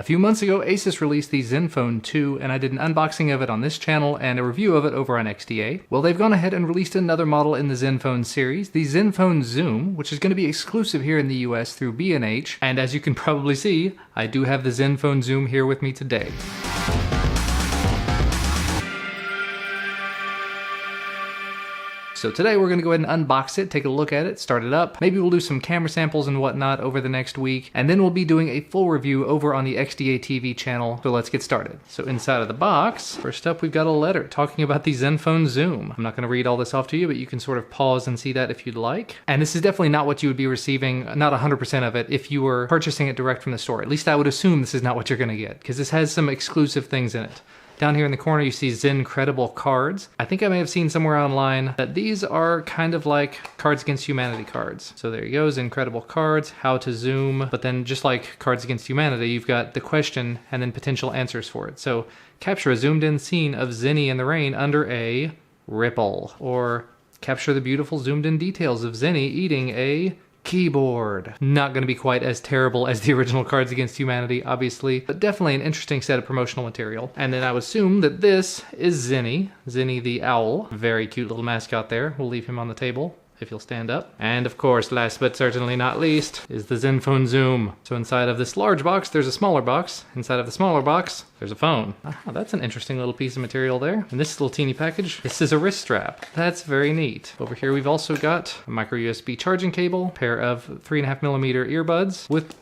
A few months ago, Asus released the Zenfone 2, and I did an unboxing of it on this channel and a review of it over on XDA. Well, they've gone ahead and released another model in the Zenfone series, the Zenfone Zoom, which is going to be exclusive here in the US through B&H, and as you can probably see, I do have the Zenfone Zoom here with me today. So today we're going to go ahead and unbox it, take a look at it, start it up. Maybe we'll do some camera samples and whatnot over the next week, and then we'll be doing a full review over on the XDA TV channel. So let's get started. So inside of the box, first up we've got a letter talking about the Zenfone Zoom. I'm not going to read all this off to you, but you can sort of pause and see that if you'd like. And this is definitely not what you would be receiving, not 100% of it, if you were purchasing it direct from the store. At least I would assume this is not what you're going to get, because this has some exclusive things in it. Down here in the corner you see Zencredible cards. I think I may have seen somewhere online that these are kind of like Cards Against Humanity cards. So there you go, Zencredible cards, how to zoom, but then just like Cards Against Humanity, you've got the question and then potential answers for it. So capture a zoomed in scene of Zenny in the rain under a ripple, or capture the beautiful zoomed in details of Zenny eating a keyboard. Not going to be quite as terrible as the original Cards Against Humanity, obviously, but definitely an interesting set of promotional material. And then I would assume that this is Zenny the owl. Very cute little mascot there. We'll leave him on the table if you'll stand up. And of course, last but certainly not least, is the Zenfone Zoom. So inside of this large box, there's a smaller box. Inside of the smaller box, there's a phone. Ah, that's an interesting little piece of material there. And this little teeny package, this is a wrist strap. That's very neat. Over here, we've also got a micro USB charging cable, pair of 3.5mm earbuds with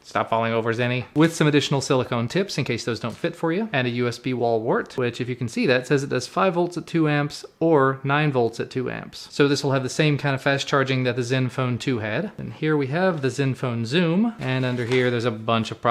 stop falling over, Zenny. With some additional silicone tips in case those don't fit for you, and a USB wall wart, which if you can see that, says it does 5 volts at 2 amps or 9 volts at 2 amps. So this will have the same kind of fast charging that the Zenfone 2 had. And here we have the Zenfone Zoom, and under here there's a bunch of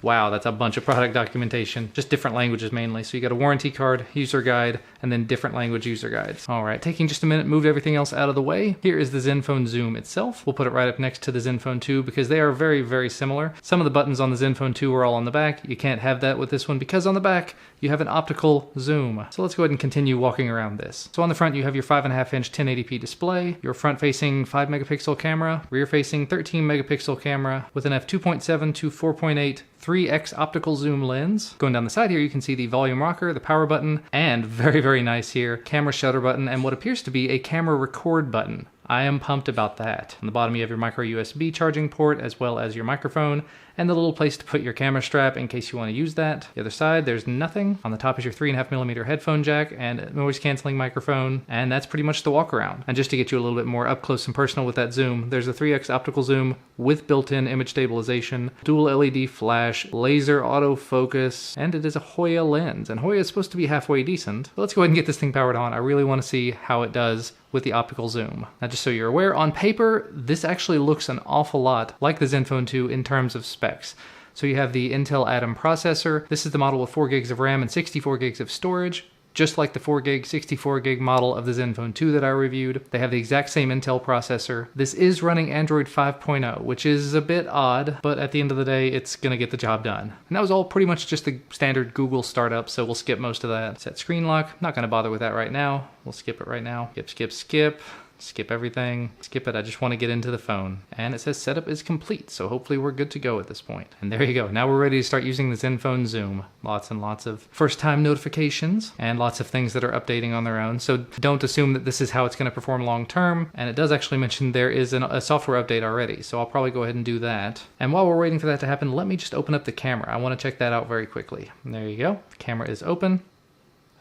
wow, that's a bunch of product documentation, just different languages mainly. So you got a warranty card, user guide, and then different language user guides. All right, taking just a minute, moved everything else out of the way. Here is the Zenfone Zoom itself. We'll put it right up next to the Zenfone 2 because they are very, very similar. Some of the buttons on the Zenfone 2 are all on the back. You can't have that with this one because on the back you have an optical zoom. So let's go ahead and continue walking around this. So on the front you have your 5.5-inch 1080p display, your front-facing 5-megapixel camera, rear-facing 13-megapixel camera with an f2.7 to 4.8 3x optical zoom lens. Going down the side here you can see the volume rocker, the power button, and very, very nice here, camera shutter button and what appears to be a camera record button. I am pumped about that. On the bottom you have your micro USB charging port as well as your microphone and the little place to put your camera strap in case you want to use that. The other side there's nothing. On the top is your 3.5mm headphone jack and a noise cancelling microphone, and that's pretty much the walk around. And just to get you a little bit more up close and personal with that zoom, there's a 3x optical zoom with built-in image stabilization, dual LED flash, laser autofocus, and it is a Hoya lens. And Hoya is supposed to be halfway decent. But let's go ahead and get this thing powered on. I really want to see how it does with the optical zoom. Now just so you're aware, on paper, this actually looks an awful lot like the Zenfone 2 in terms of specs. So you have the Intel Atom processor. This is the model with 4 gigs of RAM and 64 gigs of storage. Just like the 4 gig, 64 gig model of the Zenfone 2 that I reviewed. They have the exact same Intel processor. This is running Android 5.0, which is a bit odd, but at the end of the day, it's gonna get the job done. And that was all pretty much just the standard Google startup, so we'll skip most of that. Set screen lock, not gonna bother with that right now. We'll skip it right now. Skip. Skip everything. Skip it, I just want to get into the phone. And it says setup is complete, so hopefully we're good to go at this point. And there you go, now we're ready to start using the Zenfone Zoom. Lots and lots of first time notifications and lots of things that are updating on their own. So don't assume that this is how it's going to perform long term. And it does actually mention there is a software update already, so I'll probably go ahead and do that. And while we're waiting for that to happen, let me just open up the camera. I want to check that out very quickly. And there you go, the camera is open.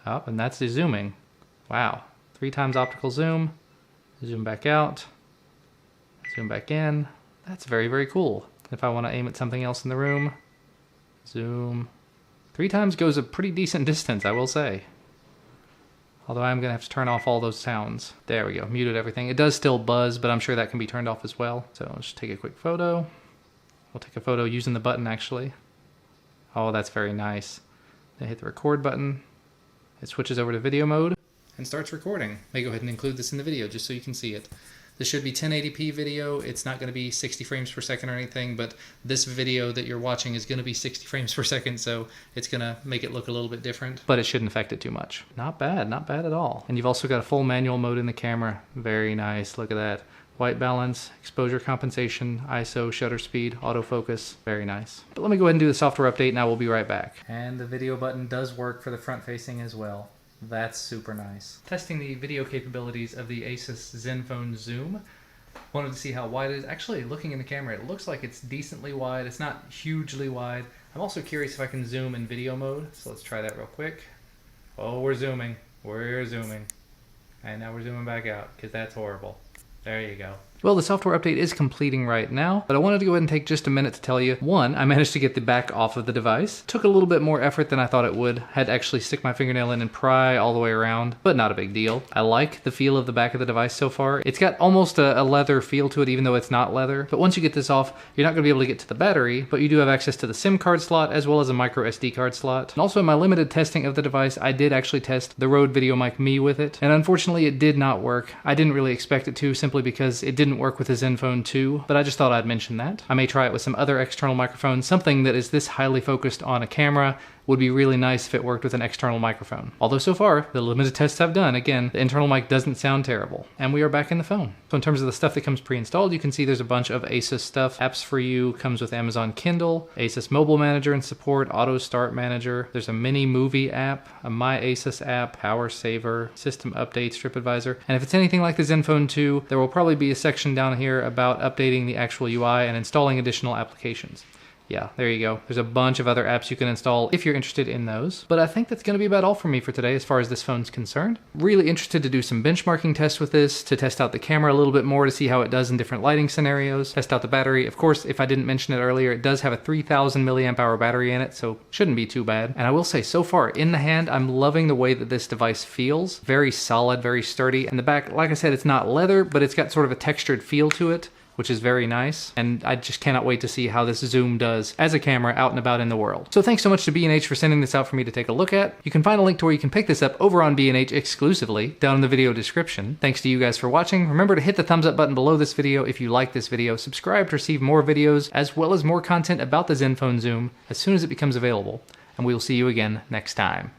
Up, and that's the zooming. Wow, 3 times optical zoom. Zoom back out, zoom back in. That's very, very cool. If I want to aim at something else in the room, zoom. 3 times goes a pretty decent distance, I will say. Although I'm going to have to turn off all those sounds. There we go, muted everything. It does still buzz, but I'm sure that can be turned off as well. So let's just take a quick photo. We'll take a photo using the button, actually. Oh, that's very nice. Then hit the record button. It switches over to video mode and starts recording. May go ahead and include this in the video just so you can see it. This should be 1080p video. It's not going to be 60 frames per second or anything, but this video that you're watching is going to be 60 frames per second, so it's going to make it look a little bit different, but it shouldn't affect it too much. Not bad at all. And you've also got a full manual mode in the camera. Very nice, look at that. white balance, exposure compensation, ISO, shutter speed, autofocus. Very nice. But let me go ahead and do the software update and I will be right back. And the video button does work for the front facing as well. That's super nice. Testing the video capabilities of the Asus ZenFone Zoom. Wanted to see how wide it is. Actually, looking in the camera, it looks like it's decently wide. It's not hugely wide. I'm also curious if I can zoom in video mode, so let's try that real quick. Oh, we're zooming. We're zooming. And now we're zooming back out, because that's horrible. There you go. Well, the software update is completing right now, but I wanted to go ahead and take just a minute to tell you, one, I managed to get the back off of the device. Took a little bit more effort than I thought it would. Had to actually stick my fingernail in and pry all the way around, but not a big deal. I like the feel of the back of the device so far. It's got almost a leather feel to it, even though it's not leather. But once you get this off, you're not going to be able to get to the battery, but you do have access to the SIM card slot as well as a micro SD card slot. And also in my limited testing of the device, I did actually test the Rode VideoMic Me with it, and unfortunately it did not work. I didn't really expect it to, simply because it didn't work with the ZenFone 2, but I just thought I'd mention that. I may try it with some other external microphones. Something that is this highly focused on a camera would be really nice if it worked with an external microphone. Although so far, the limited tests I've done, again, the internal mic doesn't sound terrible. And we are back in the phone. So in terms of the stuff that comes pre-installed, you can see there's a bunch of Asus stuff. Apps for You comes with Amazon Kindle, Asus Mobile Manager and support, Auto Start Manager. There's a mini movie app, a My Asus app, Power Saver, System Updates, TripAdvisor. And if it's anything like the ZenFone 2, there will probably be a section down here about updating the actual UI and installing additional applications. Yeah, there you go. There's a bunch of other apps you can install if you're interested in those. But I think that's going to be about all for me for today as far as this phone's concerned. Really interested to do some benchmarking tests with this, to test out the camera a little bit more to see how it does in different lighting scenarios, test out the battery. Of course, if I didn't mention it earlier, it does have a 3000 milliamp hour battery in it, so shouldn't be too bad. And I will say, so far in the hand, I'm loving the way that this device feels. Very solid, very sturdy. And the back, like I said, it's not leather, but it's got sort of a textured feel to it, which is very nice, and I just cannot wait to see how this zoom does as a camera out and about in the world. So thanks so much to B&H for sending this out for me to take a look at. You can find a link to where you can pick this up over on B&H exclusively down in the video description. Thanks to you guys for watching. Remember to hit the thumbs up button below this video if you like this video, subscribe to receive more videos, as well as more content about the ZenFone Zoom as soon as it becomes available, and we will see you again next time.